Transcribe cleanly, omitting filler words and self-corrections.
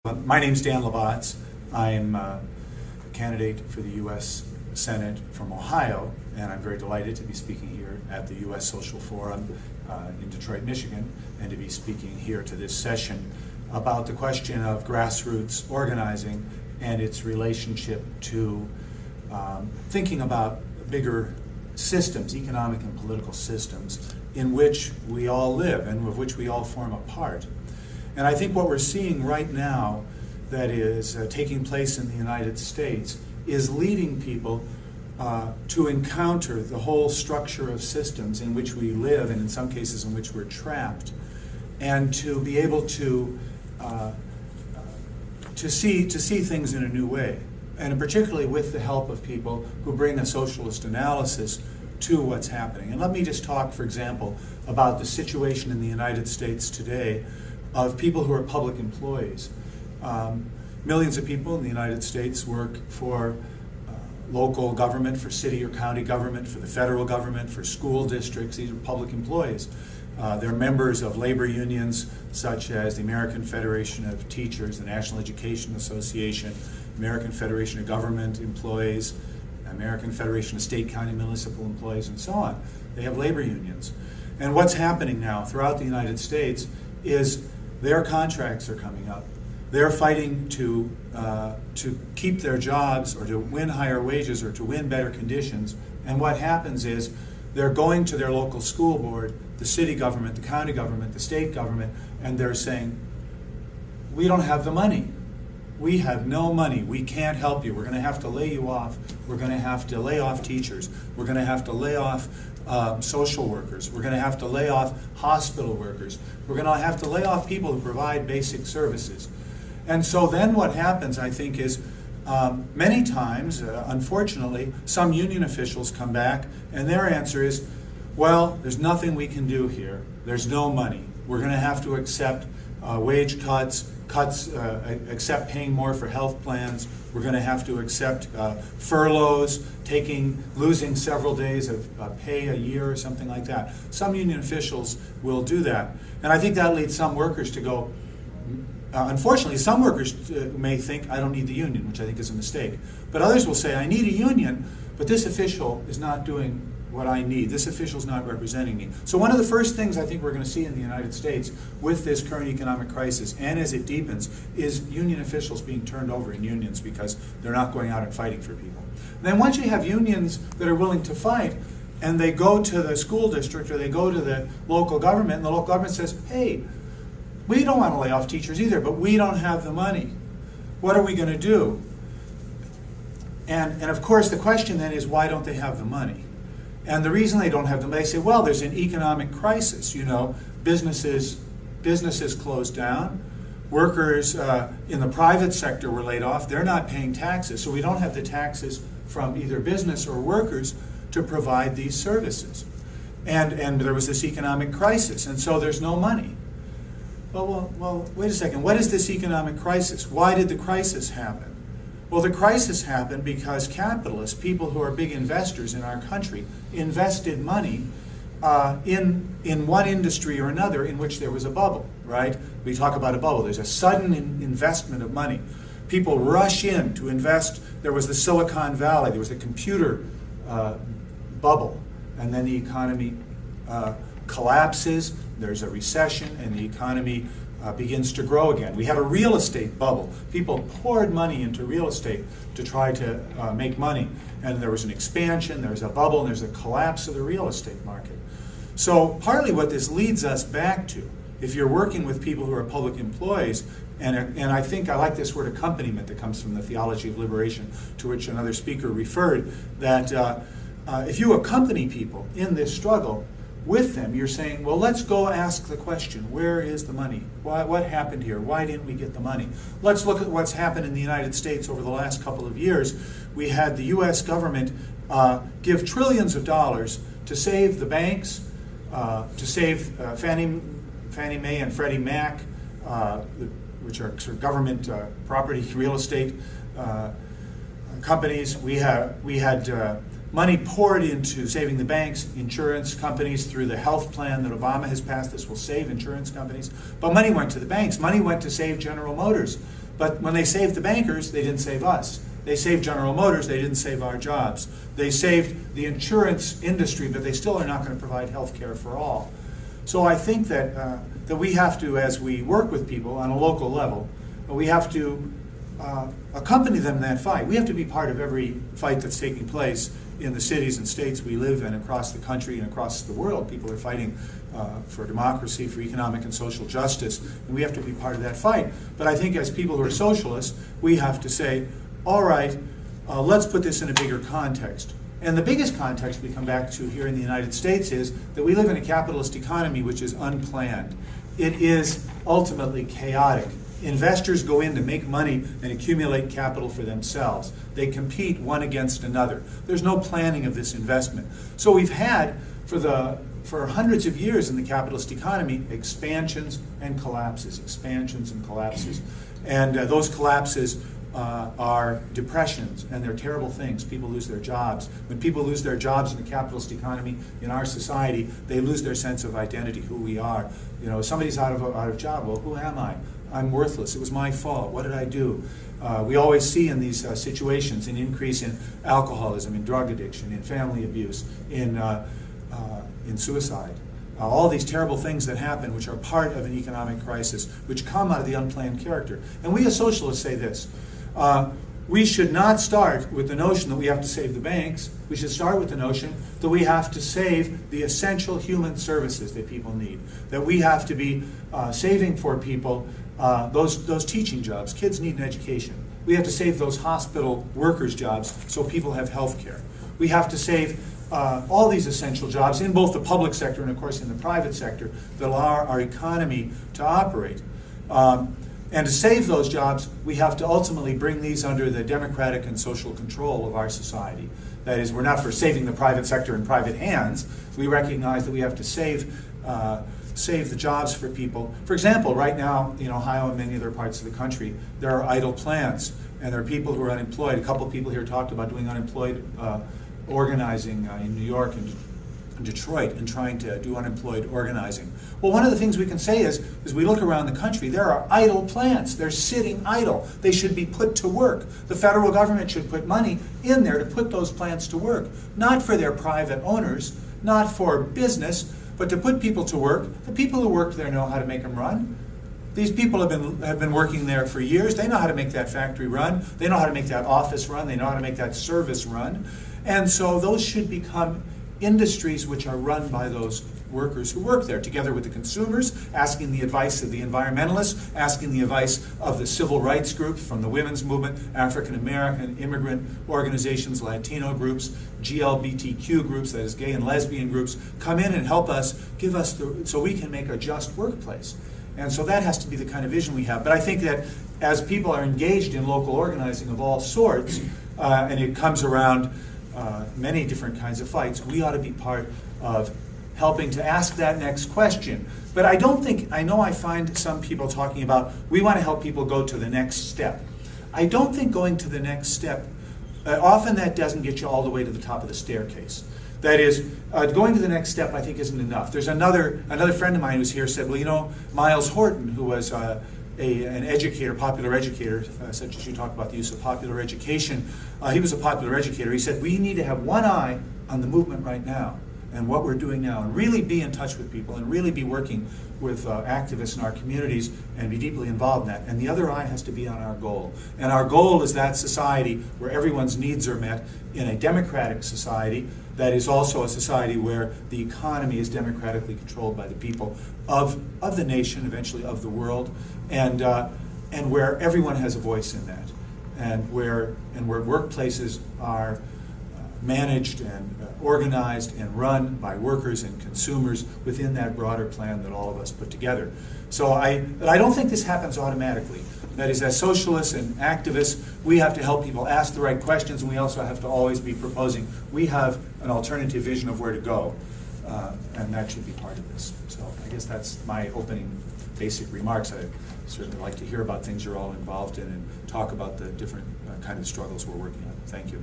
My name's Dan Botz. I'm a candidate for the U.S. Senate from Ohio, and I'm very delighted to be speaking here at the U.S. Social Forum in Detroit, Michigan, and to be speaking here to this session about the question of grassroots organizing and its relationship to thinking about bigger systems, economic and political systems, in which we all live and of which we all form a part. And I think what we're seeing right now that is taking place in the United States is leading people to encounter the whole structure of systems in which we live, and in some cases in which we're trapped, and to be able to see things in a new way, and particularly with the help of people who bring a socialist analysis to what's happening. And let me just talk, for example, about the situation in the United States today of people who are public employees. Millions of people in the United States work for local government, for city or county government, for the federal government, for school districts. These are public employees. They're members of labor unions such as the American Federation of Teachers, the National Education Association, American Federation of Government Employees, American Federation of State, County, Municipal Employees, and so on. They have labor unions. And what's happening now throughout the United States is their contracts are coming up. They're fighting to keep their jobs, or to win higher wages, or to win better conditions. And what happens is they're going to their local school board, the city government, the county government, the state government, and they're saying, we don't have the money. We have no money. We can't help you. We're going to have to lay you off. We're going to have to lay off teachers. We're going to have to lay off social workers. We're going to have to lay off hospital workers. We're going to have to lay off people who provide basic services. And so then what happens, I think, is many times, unfortunately, some union officials come back and their answer is, well, there's nothing we can do here. There's no money. We're going to have to accept wage cuts, accept paying more for health plans. We're going to have to accept furloughs, losing several days of pay a year or something like that. Some union officials will do that. And I think that leads some workers to go, unfortunately, some workers may think, I don't need the union, which I think is a mistake. But others will say, I need a union, but this official is not doing what I need. This official is not representing me. So one of the first things I think we're going to see in the United States with this current economic crisis, and as it deepens, is union officials being turned over in unions because they're not going out and fighting for people. And then once you have unions that are willing to fight, and they go to the school district or they go to the local government, and the local government says, hey, we don't want to lay off teachers either, but we don't have the money. What are we going to do? And of course the question then is, why don't they have the money? And the reason they don't have them, they say, well, there's an economic crisis. Businesses closed down. Workers in the private sector were laid off. They're not paying taxes, so we don't have the taxes from either business or workers to provide these services. And there was this economic crisis, and so there's no money. Well, wait a second. What is this economic crisis? Why did the crisis happen? Well, the crisis happened because capitalists, people who are big investors in our country, invested money in one industry or another in which there was a bubble, right? We talk about a bubble. There's a sudden investment of money. People rush in to invest. There was the Silicon Valley. There was the computer bubble. And then the economy collapses. There's a recession, and the economy begins to grow again. We have a real estate bubble. People poured money into real estate to try to make money. And there was an expansion, there's a bubble, and there's a collapse of the real estate market. So partly what this leads us back to, if you're working with people who are public employees, and I think I like this word accompaniment that comes from the theology of liberation, to which another speaker referred, that if you accompany people in this struggle, with them, you're saying, well, let's go ask the question, where is the money? What happened here? Why didn't we get the money? Let's look at what's happened in the United States over the last couple of years. We had the U.S. government give trillions of dollars to save the banks, to save Fannie Mae and Freddie Mac, which are sort of government property real estate companies. We had money poured into saving the banks, insurance companies through the health plan that Obama has passed. This will save insurance companies. But money went to the banks. Money went to save General Motors. But when they saved the bankers, they didn't save us. They saved General Motors, they didn't save our jobs. They saved the insurance industry, but they still are not going to provide health care for all. So I think that, that we have to, as we work with people on a local level, we have to accompany them in that fight. We have to be part of every fight that's taking place in the cities and states we live in, across the country and across the world. People are fighting for democracy, for economic and social justice, and we have to be part of that fight. But I think as people who are socialists, we have to say, all right, let's put this in a bigger context. And the biggest context we come back to here in the United States is that we live in a capitalist economy which is unplanned. It is ultimately chaotic. Investors go in to make money and accumulate capital for themselves. They compete one against another. There's no planning of this investment. So we've had, for hundreds of years in the capitalist economy, expansions and collapses, expansions and collapses. And those collapses are depressions, and they're terrible things. People lose their jobs. When people lose their jobs in the capitalist economy in our society, they lose their sense of identity, who we are. You know, somebody's out of job. Well, who am I? I'm worthless. It was my fault. What did I do? We always see in these situations an increase in alcoholism, in drug addiction, in family abuse, in suicide. All these terrible things that happen, which are part of an economic crisis, which come out of the unplanned character. And we as socialists say this. We should not start with the notion that we have to save the banks. We should start with the notion that we have to save the essential human services that people need. That we have to be saving for people those teaching jobs. Kids need an education. We have to save those hospital workers' jobs so people have health care. We have to save all these essential jobs in both the public sector and, of course, in the private sector that allow our economy to operate. And to save those jobs, we have to ultimately bring these under the democratic and social control of our society. That is, we're not for saving the private sector in private hands. We recognize that we have to save the jobs for people. For example, right now in Ohio and many other parts of the country, there are idle plants, and there are people who are unemployed. A couple people here talked about doing unemployed organizing in New York and Detroit and trying to do unemployed organizing. Well, one of the things we can say is, as we look around the country, there are idle plants. They're sitting idle. They should be put to work. The federal government should put money in there to put those plants to work, not for their private owners, not for business, but to put people to work. The people who work there know how to make them run. These people have been working there for years. They know how to make that factory run. They know how to make that office run. They know how to make that service run. And so those should become industries which are run by those workers who work there, together with the consumers, asking the advice of the environmentalists, asking the advice of the civil rights groups, from the women's movement, African American, immigrant organizations, Latino groups, GLBTQ groups, that is gay and lesbian groups, come in and help us, give us so we can make a just workplace. And so that has to be the kind of vision we have. But I think that as people are engaged in local organizing of all sorts, and it comes around many different kinds of fights, we ought to be part of helping to ask that next question. But I know I find some people talking about, we want to help people go to the next step. I don't think going to the next step, often that doesn't get you all the way to the top of the staircase. That is, going to the next step I think isn't enough. There's another friend of mine who's here said, well, Miles Horton, who was an educator, popular educator, such as you talk about the use of popular education. He was a popular educator. He said, we need to have one eye on the movement right now and what we're doing now, and really be in touch with people and really be working with activists in our communities and be deeply involved in that. And the other eye has to be on our goal. And our goal is that society where everyone's needs are met in a democratic society that is also a society where the economy is democratically controlled by the people of the nation, eventually of the world, and where everyone has a voice in that, and where workplaces are managed and organized and run by workers and consumers within that broader plan that all of us put together. So I don't think this happens automatically. That is, as socialists and activists, we have to help people ask the right questions, and we also have to always be proposing. We have an alternative vision of where to go, and that should be part of this. So I guess that's my opening basic remarks. I'd certainly like to hear about things you're all involved in and talk about the different kind of struggles we're working on. Thank you.